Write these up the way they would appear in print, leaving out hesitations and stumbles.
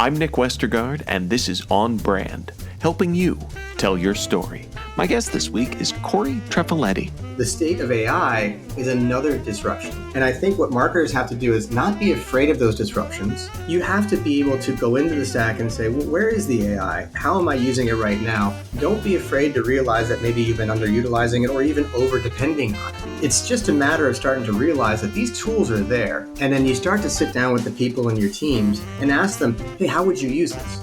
I'm Nick Westergaard, and this is On Brand, helping you tell your story. My guest this week is Cory Treffiletti. The state of AI is another disruption. And I think what marketers have to do is not be afraid of those disruptions. You have to be able to go into the stack and say, well, where is the AI? How am I using it right now? Don't be afraid to realize that maybe you've been underutilizing it or even over-depending on it. It's just a matter of starting to realize that these tools are there. And then you start to sit down with the people in your teams and ask them, hey, how would you use this?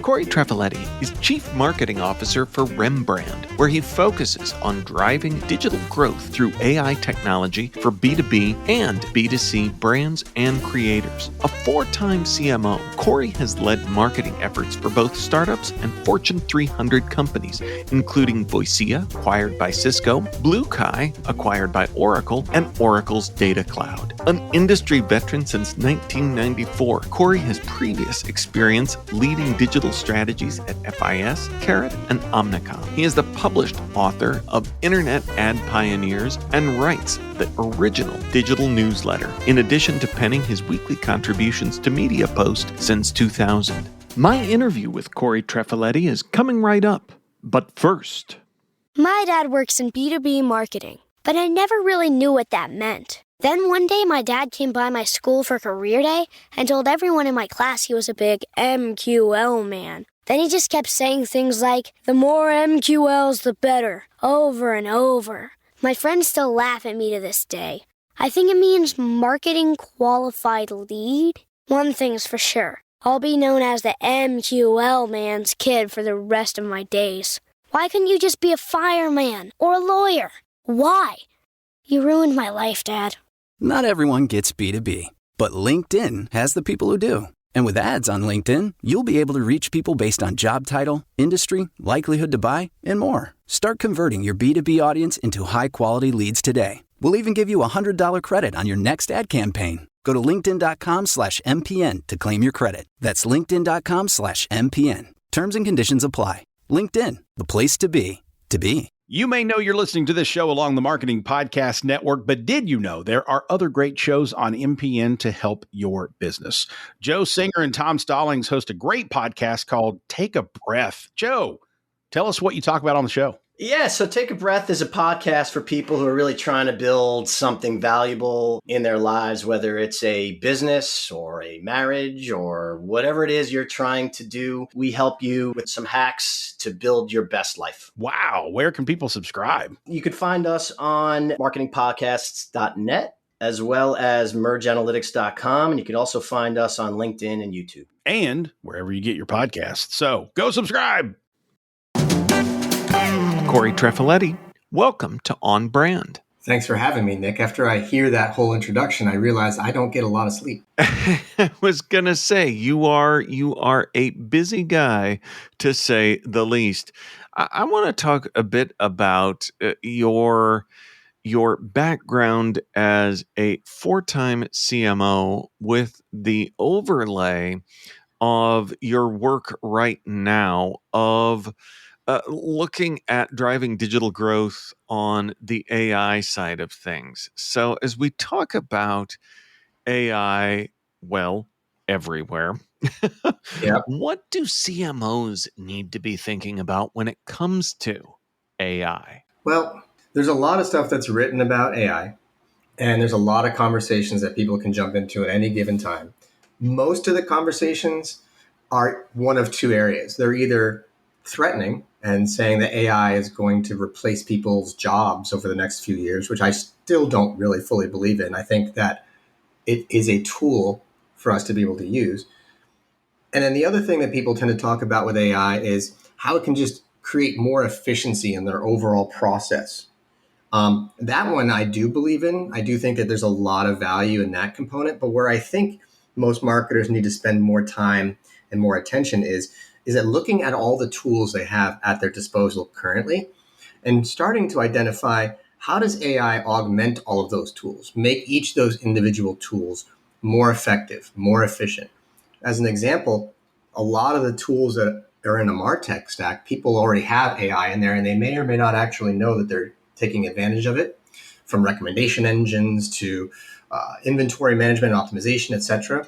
Cory Treffiletti is Chief Marketing Officer for Rembrand, where he focuses on driving digital growth through AI technology for B2B and B2C brands and creators. A 4-time CMO, Cory has led marketing efforts for both startups and Fortune 300 companies, including Voicea, acquired by Cisco, BlueKai, acquired by Oracle, and Oracle's Data Cloud. An industry veteran since 1994, Cory has previous experience leading digital strategies at FIS, Carat, and Omnicom. He is the published author of Internet Ad Pioneers and writes the original digital newsletter, in addition to penning his weekly contributions to Mediapost since 2000. My interview with Cory Treffiletti is coming right up. But first... My dad works in B2B marketing, but I never really knew what that meant. Then one day, my dad came by my school for career day and told everyone in my class he was a big MQL man. Then he just kept saying things like, the more MQLs, the better, over and over. My friends still laugh at me to this day. I think it means marketing qualified lead. One thing's for sure, I'll be known as the MQL man's kid for the rest of my days. Why couldn't you just be a fireman or a lawyer? Why? You ruined my life, Dad. Not everyone gets B2B, but LinkedIn has the people who do. And with ads on LinkedIn, you'll be able to reach people based on job title, industry, likelihood to buy, and more. Start converting your B2B audience into high-quality leads today. We'll even give you a $100 credit on your next ad campaign. Go to linkedin.com/MPN to claim your credit. That's linkedin.com/MPN. Terms and conditions apply. LinkedIn, the place to be, to be. You may know you're listening to this show along the Marketing Podcast Network, but did you know there are other great shows on MPN to help your business? Joe Singer and Tom Stallings host a great podcast called Take a Breath. Joe, tell us what you talk about on the show. Yeah, so Take a Breath is a podcast for people who are really trying to build something valuable in their lives, whether it's a business or a marriage or whatever it is you're trying to do. We help you with some hacks to build your best life. Wow. Where can people subscribe? You could find us on marketingpodcasts.net as well as mergeanalytics.com. And you can also find us on LinkedIn and YouTube. And wherever you get your podcasts. So go subscribe. Cory Treffiletti, welcome to On Brand. Thanks for having me, Nick. After I hear that whole introduction, I realize I don't get a lot of sleep. I was going to say, you are a busy guy, to say the least. I want to talk a bit about your background as a 4-time CMO with the overlay of your work right now of looking at driving digital growth on the AI side of things. So as we talk about AI, well, everywhere, Yep. What do CMOs need to be thinking about when it comes to AI? Well, there's a lot of stuff that's written about AI, and there's a lot of conversations that people can jump into at any given time. Most of the conversations are one of two areas. They're either threatening and saying that AI is going to replace people's jobs over the next few years, which I still don't really fully believe in. I think that it is a tool for us to be able to use. And then the other thing that people tend to talk about with AI is how it can just create more efficiency in their overall process. That one I do believe in. I do think that there's a lot of value in that component. But where I think most marketers need to spend more time and more attention is that looking at all the tools they have at their disposal currently and starting to identify how does AI augment all of those tools, make each of those individual tools more effective, more efficient. As an example, a lot of the tools that are in a martech stack, people already have AI in there and they may or may not actually know that they're taking advantage of it, from recommendation engines to inventory management, optimization, etc.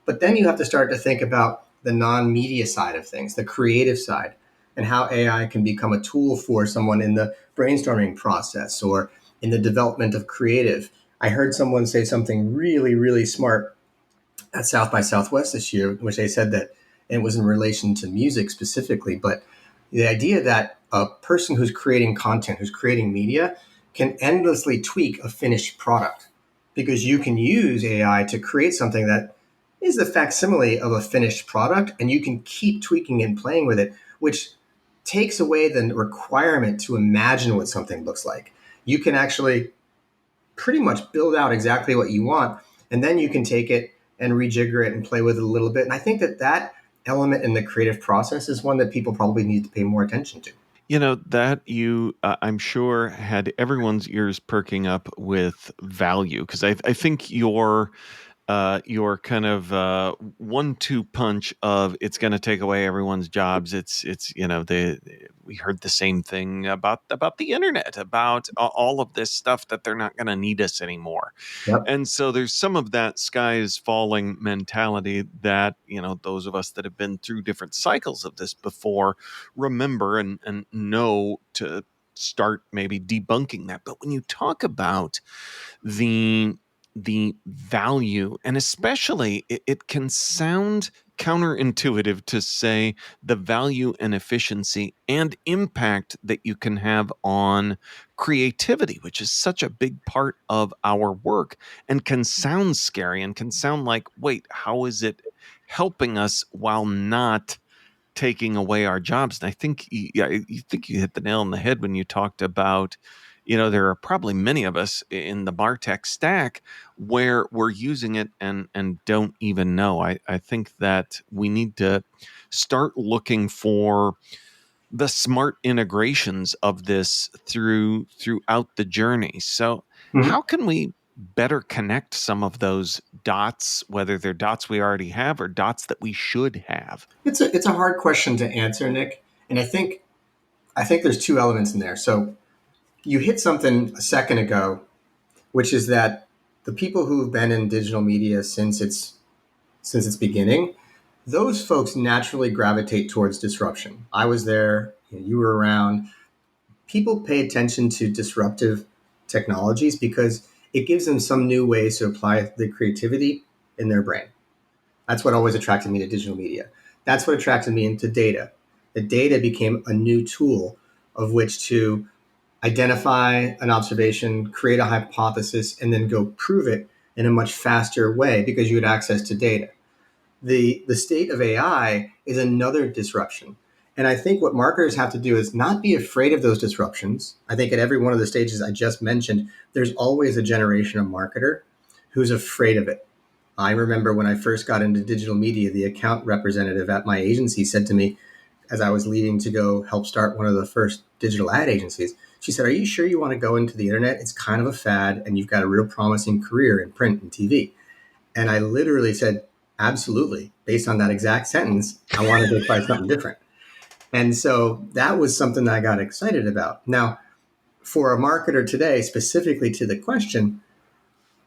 But then you have to start to think about the non-media side of things, the creative side, and how AI can become a tool for someone in the brainstorming process or in the development of creative. I heard someone say something really, really smart at South by Southwest this year, which they said that it was in relation to music specifically, but the idea that a person who's creating content, who's creating media, can endlessly tweak a finished product because you can use AI to create something that is the facsimile of a finished product, and you can keep tweaking and playing with it, which takes away the requirement to imagine what something looks like. You can actually pretty much build out exactly what you want, and then you can take it and rejigger it and play with it a little bit. And I think that that element in the creative process is one that people probably need to pay more attention to. That you, I'm sure, had everyone's ears perking up with value, because I think your kind of 1-2 punch of it's going to take away everyone's jobs. It's we heard the same thing about the internet, about all of this stuff, that they're not going to need us anymore. Yep. And so there's some of that sky is falling mentality that, those of us that have been through different cycles of this before remember and know to start maybe debunking that. But when you talk about the value, and especially it can sound counterintuitive to say the value and efficiency and impact that you can have on creativity, which is such a big part of our work, and can sound scary and can sound like, wait, how is it helping us while not taking away our jobs? And I think you think you hit the nail on the head when you talked about, there are probably many of us in the martech stack where we're using it and don't even know. I think that we need to start looking for the smart integrations of this throughout the journey. So how can we better connect some of those dots, whether they're dots we already have or dots that we should have? It's a hard question to answer, Nick. And I think there's two elements in there. So you hit something a second ago, which is that the people who've been in digital media since its beginning, those folks naturally gravitate towards disruption. I was there, you were around. People pay attention to disruptive technologies because it gives them some new ways to apply the creativity in their brain. That's what always attracted me to digital media. That's what attracted me into data. The data became a new tool of which to identify an observation, create a hypothesis, and then go prove it in a much faster way because you had access to data. The state of AI is another disruption. And I think what marketers have to do is not be afraid of those disruptions. I think at every one of the stages I just mentioned, there's always a generation of marketer who's afraid of it. I remember when I first got into digital media, the account representative at my agency said to me, as I was leaving to go help start one of the first digital ad agencies, she said, "Are you sure you want to go into the internet? It's kind of a fad and you've got a real promising career in print and TV." And I literally said, absolutely. Based on that exact sentence, I wanted to try something different. And so that was something that I got excited about. Now, for a marketer today, specifically to the question,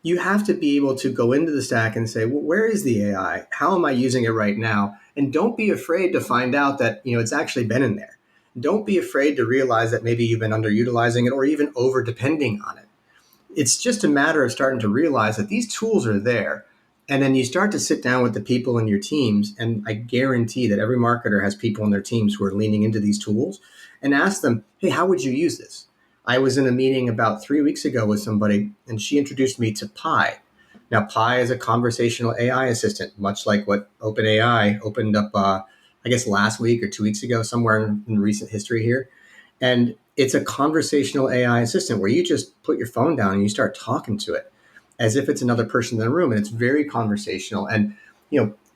you have to be able to go into the stack and say, well, where is the AI? How am I using it right now? And don't be afraid to find out that, it's actually been in there. Don't be afraid to realize that maybe you've been underutilizing it or even over depending on it. It's just a matter of starting to realize that these tools are there. And then you start to sit down with the people in your teams. And I guarantee that every marketer has people in their teams who are leaning into these tools, and ask them, hey, how would you use this? I was in a meeting about 3 weeks ago with somebody, and she introduced me to Pi. Now, Pi is a conversational AI assistant, much like what OpenAI opened up, I guess, last week or 2 weeks ago, somewhere in recent history here. And it's a conversational AI assistant where you just put your phone down and you start talking to it as if it's another person in the room. And it's very conversational. And,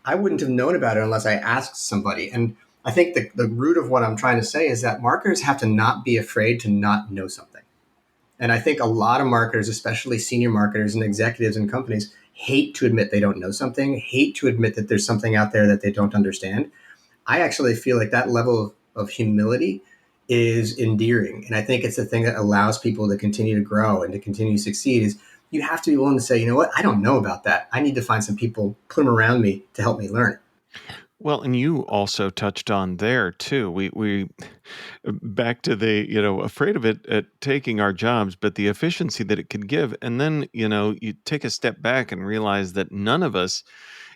I wouldn't have known about it unless I asked somebody. And I think the root of what I'm trying to say is that marketers have to not be afraid to not know something. And I think a lot of marketers, especially senior marketers and executives in companies, hate to admit they don't know something, hate to admit that there's something out there that they don't understand. I actually feel like that level of humility is endearing. And I think it's the thing that allows people to continue to grow and to continue to succeed is you have to be willing to say, you know what, I don't know about that. I need to find some people, put them around me to help me learn. Well, and you also touched on there too. We back to the, afraid of it at taking our jobs, but the efficiency that it could give. And then, you take a step back and realize that none of us,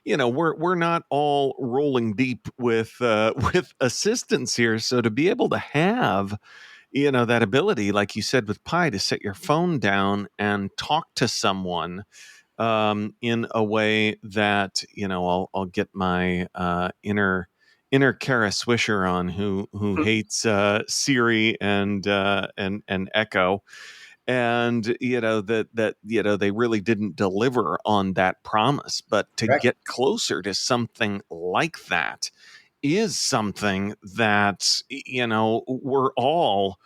we're not all rolling deep with with assistance here. So to be able to have, that ability, like you said with Pi, to set your phone down and talk to someone in a way that I'll get my inner Kara Swisher on, who hates Siri and Echo, and that they really didn't deliver on that promise. But to Correct. get closer to something like that is something that we're all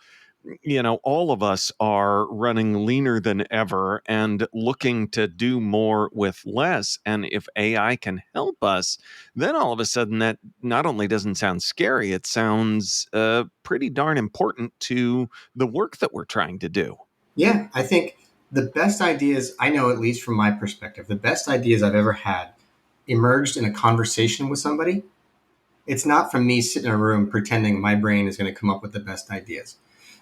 of us are running leaner than ever and looking to do more with less. And if AI can help us, then all of a sudden that not only doesn't sound scary, it sounds pretty darn important to the work that we're trying to do. Yeah, I think the best ideas, I know, at least from my perspective, the best ideas I've ever had emerged in a conversation with somebody. It's not from me sitting in a room pretending my brain is going to come up with the best ideas.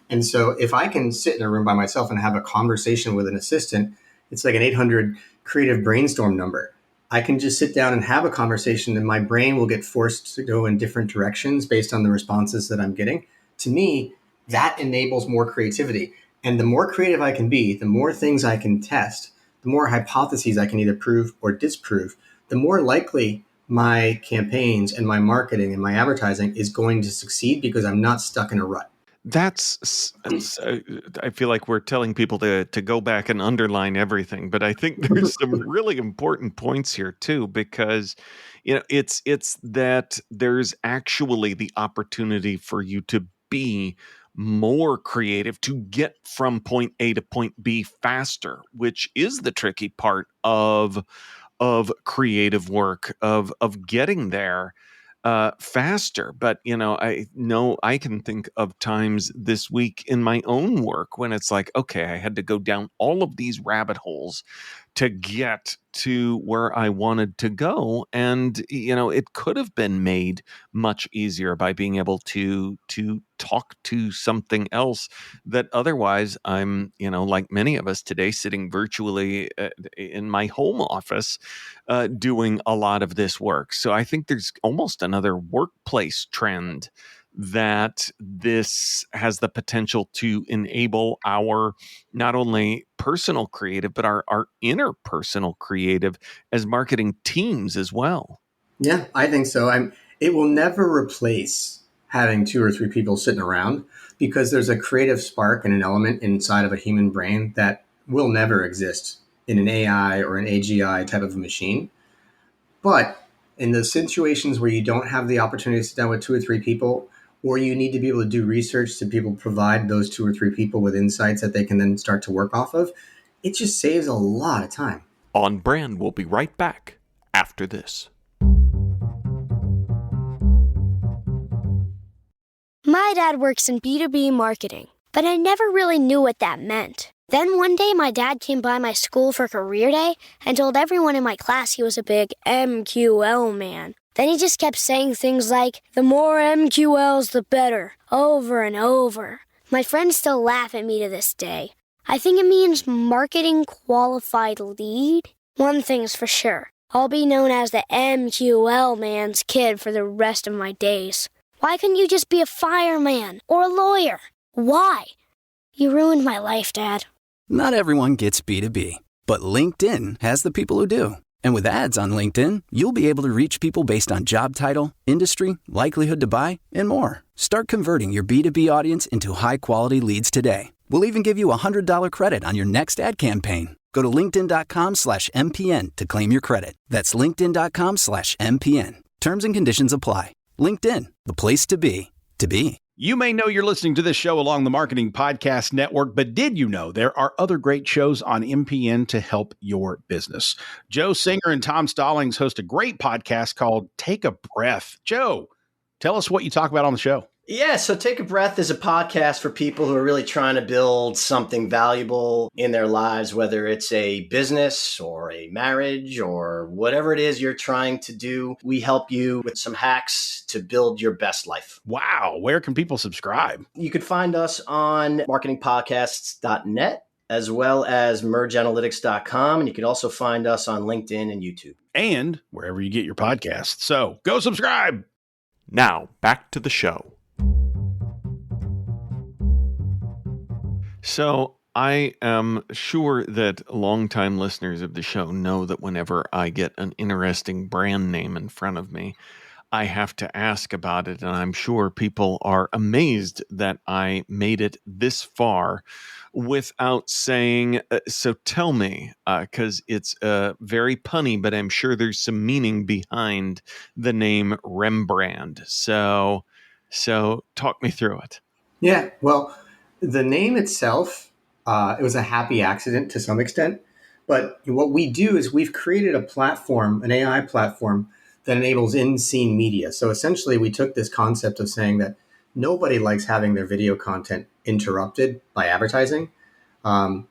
And so if I can sit in a room by myself and have a conversation with an assistant, it's like an 800 creative brainstorm number. I can just sit down and have a conversation, and my brain will get forced to go in different directions based on the responses that I'm getting. To me, that enables more creativity. And the more creative I can be, the more things I can test, the more hypotheses I can either prove or disprove, the more likely my campaigns and my marketing and my advertising is going to succeed, because I'm not stuck in a rut. I feel like we're telling people to go back and underline everything, but I think there's some really important points here too, because it's that there's actually the opportunity for you to be more creative, to get from point A to point B faster, which is the tricky part of creative work, of getting there faster. But I know I can think of times this week in my own work when it's like, okay, I had to go down all of these rabbit holes to get to where I wanted to go. And, it could have been made much easier by being able to talk to something else that otherwise I'm, like many of us today, sitting virtually in my home office, doing a lot of this work. So I think there's almost another workplace trend that this has the potential to enable our not only personal creative, but our interpersonal creative as marketing teams as well. Yeah, I think so. It will never replace having 2 or 3 people sitting around, because there's a creative spark and an element inside of a human brain that will never exist in an AI or an AGI type of a machine. But in the situations where you don't have the opportunity to sit down with 2 or 3 people, or you need to be able to do research to be able to provide those 2 or 3 people with insights that they can then start to work off of, it just saves a lot of time. On Brand, we'll be right back after this. My dad works in B2B marketing, but I never really knew what that meant. Then one day my dad came by my school for career day and told everyone in my class he was a big MQL man. Then he just kept saying things like, the more MQLs, the better, over and over. My friends still laugh at me to this day. I think it means marketing qualified lead. One thing's for sure, I'll be known as the MQL man's kid for the rest of my days. Why couldn't you just be a fireman or a lawyer? Why? You ruined my life, Dad. Not everyone gets B2B, but LinkedIn has the people who do. And with ads on LinkedIn, you'll be able to reach people based on job title, industry, likelihood to buy, and more. Start converting your B2B audience into high-quality leads today. We'll even give you a $100 credit on your next ad campaign. Go to linkedin.com/MPN to claim your credit. That's linkedin.com/MPN. Terms and conditions apply. LinkedIn, the place to be, to be. You may know you're listening to this show along the Marketing Podcast Network, but did you know there are other great shows on MPN to help your business? Joe Singer and Tom Stallings host a great podcast called Take a Breath. Joe, tell us what you talk about on the show. Yeah, so Take a Breath is a podcast for people who are really trying to build something valuable in their lives, whether it's a business or a marriage or whatever it is you're trying to do. We help you with some hacks to build your best life. Wow. Where can people subscribe? You could find us on marketingpodcasts.net as well as mergeanalytics.com. And you can also find us on LinkedIn and YouTube. And wherever you get your podcasts. So go subscribe. Now, back to the show. So I am sure that longtime listeners of the show know that whenever I get an interesting brand name in front of me, I have to ask about it. And I'm sure people are amazed that I made it this far without saying, so tell me, because it's very punny, but I'm sure there's some meaning behind the name Rembrand. So talk me through it. Yeah, well, the name itself, it was a happy accident to some extent. But what we do is we've created a platform, an AI platform that enables in-scene media. So essentially, we took this concept of saying that nobody likes having their video content interrupted by advertising. And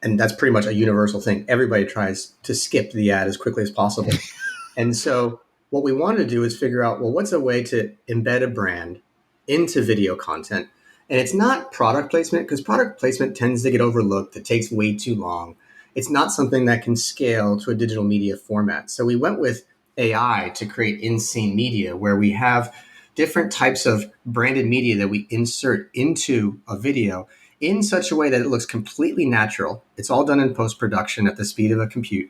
that's pretty much a universal thing. Everybody tries to skip the ad as quickly as possible. And so what we wanted to do is figure out, well, what's a way to embed a brand into video content? And it's not product placement, because product placement tends to get overlooked. It takes way too long. It's not something that can scale to a digital media format. So we went with AI to create in-scene media, where we have different types of branded media that we insert into a video in such a way that it looks completely natural. It's all done in post-production at the speed of a compute.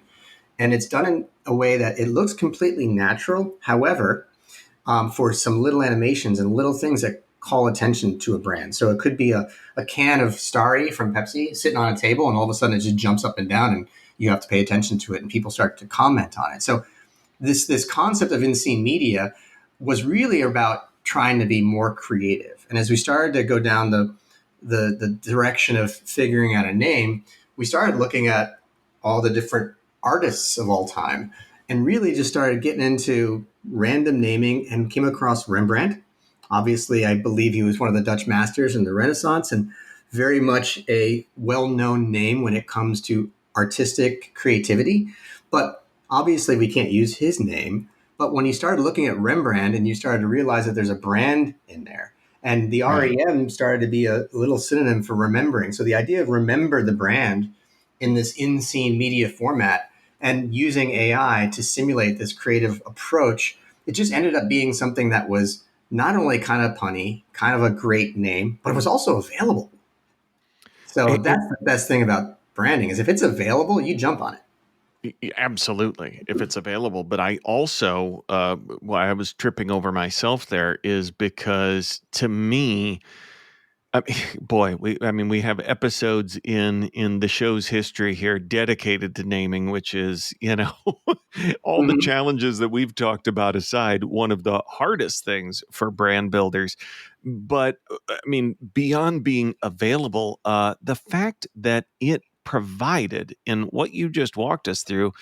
And it's done in a way that it looks completely natural. However, for some little animations and little things that call attention to a brand. So it could be a can of Starry from Pepsi sitting on a table, and all of a sudden it just jumps up and down and you have to pay attention to it and people start to comment on it. So this concept of in-scene media was really about trying to be more creative. And as we started to go down the direction of figuring out a name, we started looking at all the different artists of all time and really just started getting into random naming and came across Rembrandt. Obviously, I believe he was one of the Dutch masters in the Renaissance and very much a well-known name when it comes to artistic creativity. But obviously, we can't use his name. But when you started looking at Rembrandt and you started to realize that there's a brand in there, and the REM started to be a little synonym for remembering. So the idea of remember the brand in this in-scene media format and using AI to simulate this creative approach, it just ended up being something that was not only kind of punny, kind of a great name, but it was also available. So that's the best thing about branding is if it's available, you jump on it. Absolutely, if it's available. But I also, why I was tripping over myself there is because to me, I mean, boy, we have episodes in the show's history here dedicated to naming, which is, all the challenges that we've talked about aside, one of the hardest things for brand builders. But I mean, beyond being available, the fact that it provided in what you just walked us through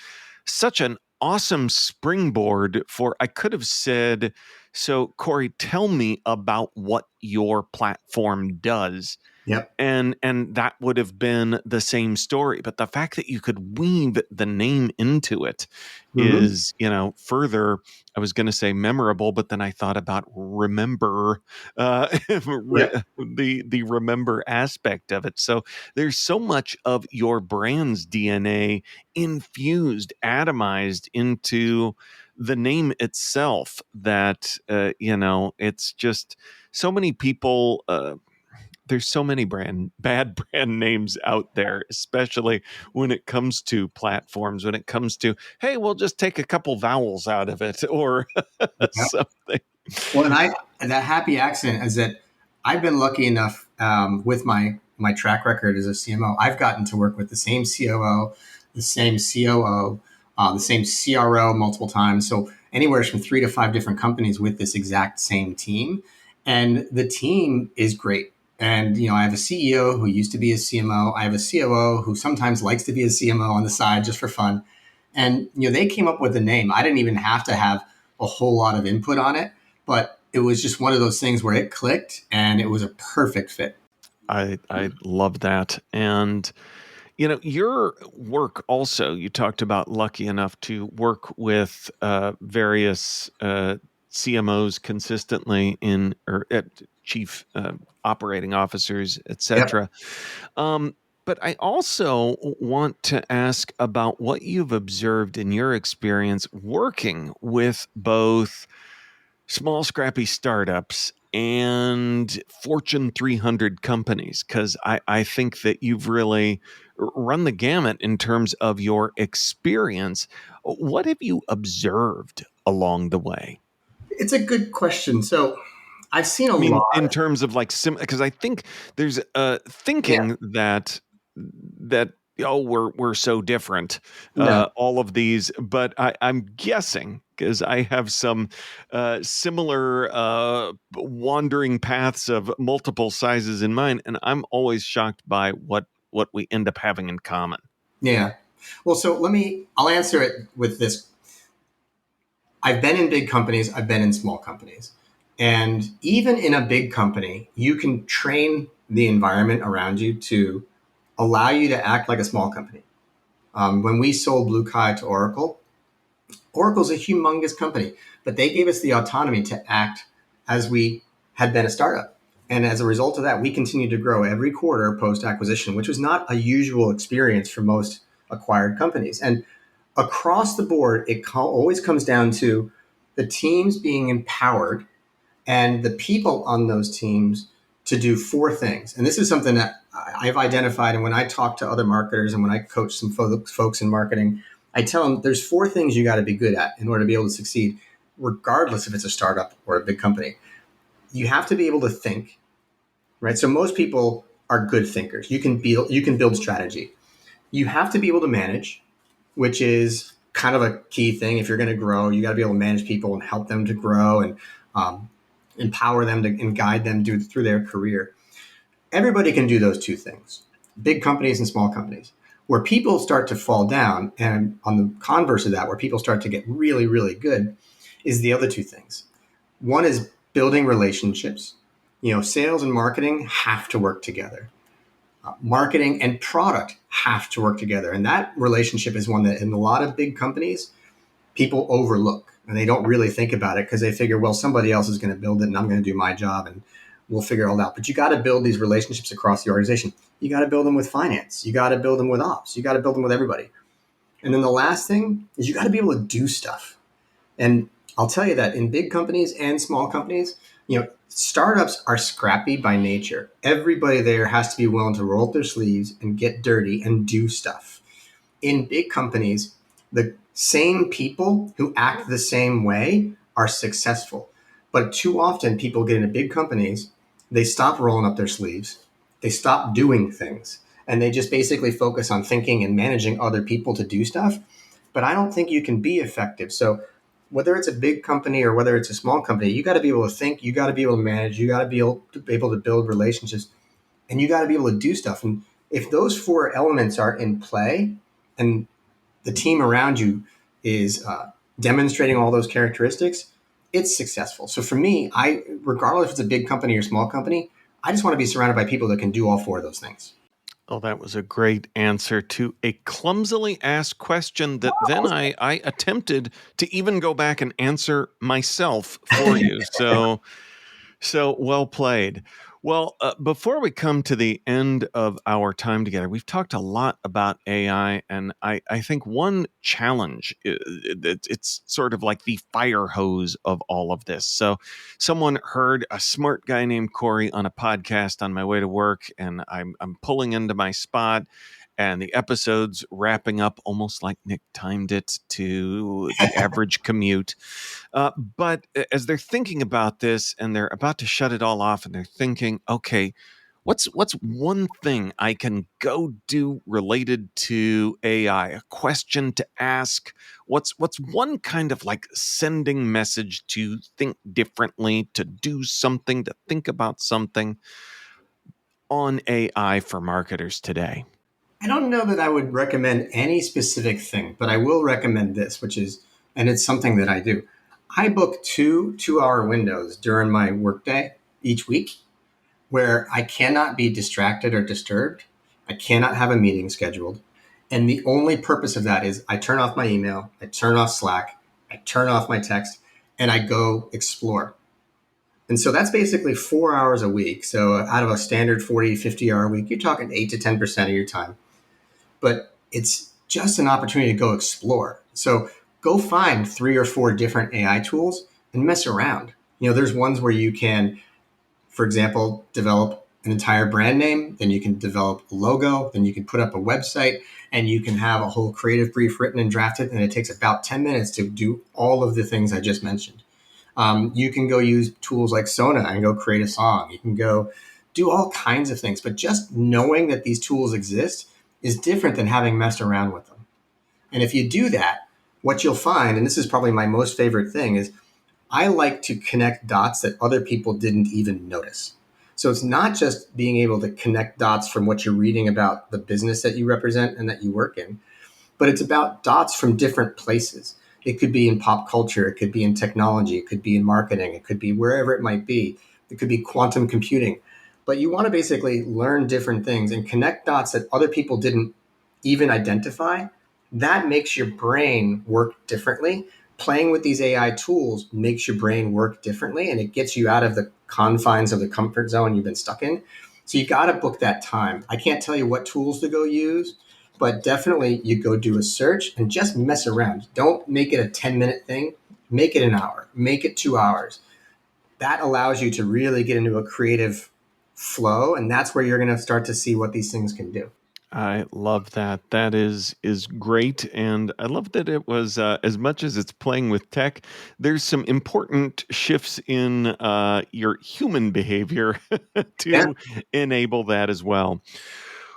such an awesome springboard for, I could have said, so Cory, tell me about what your platform does. Yep. And that would have been the same story. But the fact that you could weave the name into it is, further, I was going to say memorable, but then I thought about remember, the remember aspect of it. So there's so much of your brand's DNA infused, atomized into the name itself that, it's just so many people, there's so many bad brand names out there, especially when it comes to platforms, when it comes to, hey, we'll just take a couple vowels out of it or something. Well, and that happy accident is that I've been lucky enough with my track record as a CMO, I've gotten to work with the same COO, the same COO, the same CRO multiple times. So anywhere from 3 to 5 different companies with this exact same team. And the team is great. And, I have a CEO who used to be a CMO. I have a COO who sometimes likes to be a CMO on the side just for fun. And, they came up with the name. I didn't even have to have a whole lot of input on it. But it was just one of those things where it clicked and it was a perfect fit. I love that. And your work also, you talked about lucky enough to work with various CMOs consistently or at chief operating officers, et Yep. cetera. But I also want to ask about what you've observed in your experience working with both small, scrappy startups and Fortune 300 companies, because I think that you've really run the gamut in terms of your experience. What have you observed along the way? It's a good question. So I've seen a I mean, lot. in terms of like because I think there's Yeah. thinking that we're so different, No. all of these, but I'm guessing because I have some similar wandering paths of multiple sizes in mind, and I'm always shocked by what we end up having in common. Yeah. Well, so I'll answer it with this. I've been in big companies, I've been in small companies. And even in a big company, you can train the environment around you to allow you to act like a small company. When we sold BlueKai to Oracle, Oracle's a humongous company, but they gave us the autonomy to act as we had been a startup. And as a result of that, we continued to grow every quarter post acquisition, which was not a usual experience for most acquired companies. And across the board, always comes down to the teams being empowered and the people on those teams to do four things. And this is something that I've identified. And when I talk to other marketers and when I coach some folks in marketing, I tell them there's four things you got to be good at in order to be able to succeed, regardless if it's a startup or a big company. You have to be able to think, right? So most people are good thinkers. You can build strategy. You have to be able to manage, which is kind of a key thing. If you're going to grow, you got to be able to manage people and help them to grow and empower them and guide them through their career. Everybody can do those two things, big companies and small companies. Where people start to fall down, and on the converse of that, where people start to get really, really good, is the other two things. One is building relationships. Sales and marketing have to work together. Marketing and product have to work together. And that relationship is one that in a lot of big companies, people overlook and they don't really think about it because they figure, well, somebody else is going to build it and I'm going to do my job and we'll figure it all out. But you got to build these relationships across the organization. You got to build them with finance. You got to build them with ops. You got to build them with everybody. And then the last thing is you got to be able to do stuff. And I'll tell you that in big companies and small companies, startups are scrappy by nature. Everybody there has to be willing to roll up their sleeves and get dirty and do stuff. In big companies, the same people who act the same way are successful. But too often people get into big companies, they stop rolling up their sleeves, they stop doing things, and they just basically focus on thinking and managing other people to do stuff. But I don't think you can be effective. So whether it's a big company or whether it's a small company, you got to be able to think, you got to be able to manage, you got to be able to build relationships, and you got to be able to do stuff. And if those four elements are in play and the team around you is demonstrating all those characteristics, it's successful. So for me, regardless if it's a big company or small company, I just want to be surrounded by people that can do all four of those things. Oh, that was a great answer to a clumsily asked question that then I attempted to even go back and answer myself for you. So well played. Well, before we come to the end of our time together, we've talked a lot about AI, and I think one challenge, it's sort of like the fire hose of all of this. So someone heard a smart guy named Cory on a podcast on my way to work, and I'm pulling into my spot, and the episode's wrapping up almost like Nick timed it to the average commute. But as they're thinking about this and they're about to shut it all off and they're thinking, okay, what's one thing I can go do related to AI? A question to ask? What's one kind of like sending message to think differently, to do something, to think about something on AI for marketers today? I don't know that I would recommend any specific thing, but I will recommend this, which is, and it's something that I do. I book two-hour windows during my workday each week where I cannot be distracted or disturbed. I cannot have a meeting scheduled. And the only purpose of that is I turn off my email, I turn off Slack, I turn off my text, and I go explore. And so that's basically 4 hours a week. So out of a standard 40, 50-hour week, you're talking 8 to 10% of your time. But it's just an opportunity to go explore. So go find 3 or 4 different AI tools and mess around. There's ones where you can, for example, develop an entire brand name, then you can develop a logo, then you can put up a website, and you can have a whole creative brief written and drafted, and it takes about 10 minutes to do all of the things I just mentioned. You can go use tools like Sona and go create a song. You can go do all kinds of things, but just knowing that these tools exist is different than having messed around with them. And if you do that, what you'll find, and this is probably my most favorite thing, is I like to connect dots that other people didn't even notice. So it's not just being able to connect dots from what you're reading about the business that you represent and that you work in, but it's about dots from different places. It could be in pop culture, it could be in technology, it could be in marketing, it could be wherever it might be. It could be quantum computing. But you want to basically learn different things and connect dots that other people didn't even identify. That makes your brain work differently. Playing with these AI tools makes your brain work differently, and it gets you out of the confines of the comfort zone you've been stuck in. So you got to book that time. I can't tell you what tools to go use, but definitely you go do a search and just mess around. Don't make it a 10-minute thing. Make it an hour. Make it 2 hours. That allows you to really get into a creative flow, and that's where you're going to start to see what these things can do. I love that. That is great. And I love that it was, as much as it's playing with tech, there's some important shifts in your human behavior to enable that as well.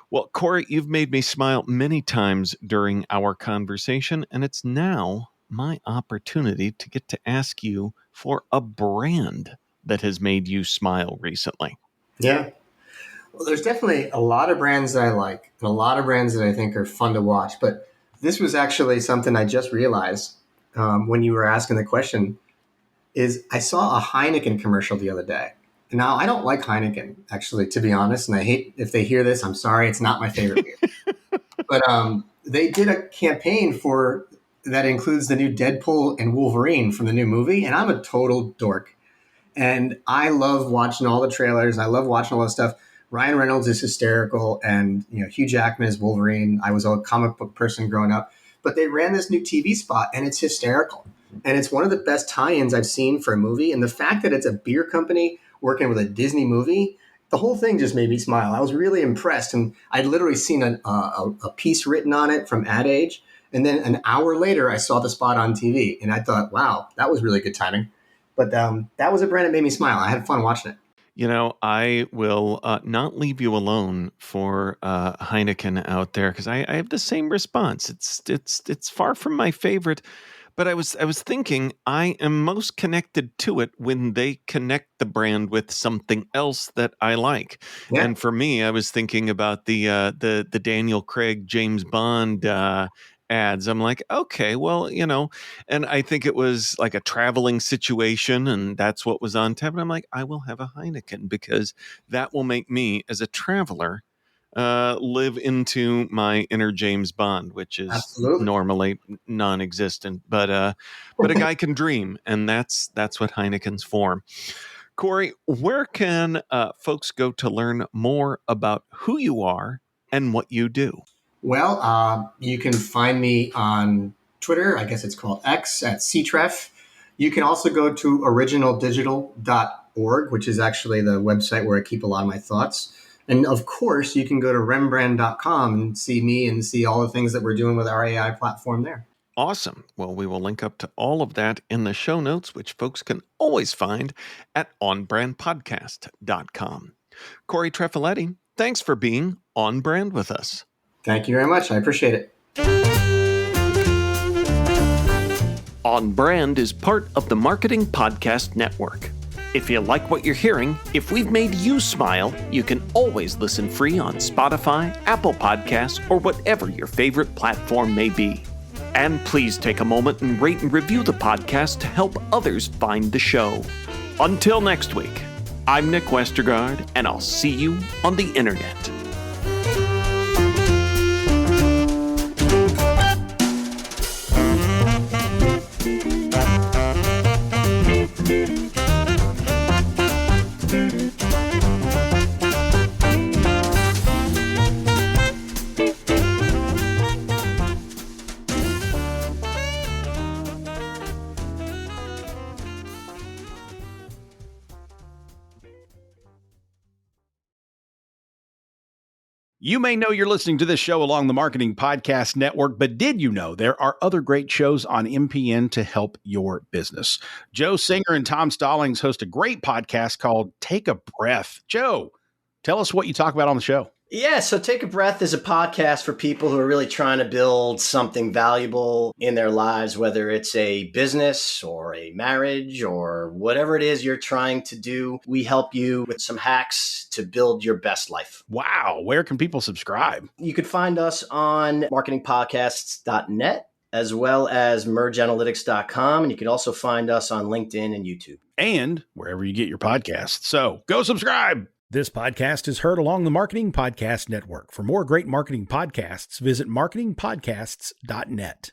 Well, Cory, you've made me smile many times during our conversation, and it's now my opportunity to get to ask you for a brand that has made you smile recently. Yeah. Well, there's definitely a lot of brands that I like and a lot of brands that I think are fun to watch. But this was actually something I just realized when you were asking the question is I saw a Heineken commercial the other day. Now, I don't like Heineken, actually, to be honest. And I hate if they hear this. I'm sorry. It's not my favorite beer. But they did a campaign that includes the new Deadpool and Wolverine from the new movie. And I'm a total dork. And I love watching all the trailers. I love watching all this stuff. Ryan Reynolds is hysterical, and Hugh Jackman is Wolverine. I was a comic book person growing up, but they ran this new TV spot, and it's hysterical. And it's one of the best tie-ins I've seen for a movie. And the fact that it's a beer company working with a Disney movie, the whole thing just made me smile. I was really impressed, and I'd literally seen a piece written on it from Ad Age, and then an hour later, I saw the spot on TV, and I thought, wow, that was really good timing. But that was a brand that made me smile. I had fun watching it. I will not leave you alone for Heineken out there, because I have the same response. It's far from my favorite, but I was thinking I am most connected to it when they connect the brand with something else that I like. Yeah. And for me, I was thinking about the Daniel Craig James Bond ads. I'm like, okay, well, and I think it was like a traveling situation, and that's what was on tap. And I'm like, I will have a Heineken, because that will make me, as a traveler, live into my inner James Bond, which is Absolutely. Normally non-existent. But a guy can dream, and that's what Heineken's for. Cory, where can folks go to learn more about who you are and what you do? Well, you can find me on Twitter. I guess it's called X at CTref. You can also go to originaldigital.org, which is actually the website where I keep a lot of my thoughts. And of course, you can go to Rembrand.com and see me and see all the things that we're doing with our AI platform there. Awesome. Well, we will link up to all of that in the show notes, which folks can always find at onbrandpodcast.com. Cory Treffiletti, thanks for being on brand with us. Thank you very much. I appreciate it. On Brand is part of the Marketing Podcast Network. If you like what you're hearing, if we've made you smile, you can always listen free on Spotify, Apple Podcasts, or whatever your favorite platform may be. And please take a moment and rate and review the podcast to help others find the show. Until next week, I'm Nick Westergaard, and I'll see you on the internet. You may know you're listening to this show along the Marketing Podcast Network, but did you know there are other great shows on MPN to help your business? Joe Singer and Tom Stallings host a great podcast called Take a Breath. Joe, tell us what you talk about on the show. Yeah, so Take a Breath is a podcast for people who are really trying to build something valuable in their lives, whether it's a business or a marriage or whatever it is you're trying to do. We help you with some hacks to build your best life. Wow. Where can people subscribe? You could find us on marketingpodcasts.net as well as mergeanalytics.com. And you can also find us on LinkedIn and YouTube. And wherever you get your podcasts. So go subscribe. This podcast is heard along the Marketing Podcast Network. For more great marketing podcasts, visit marketingpodcasts.net.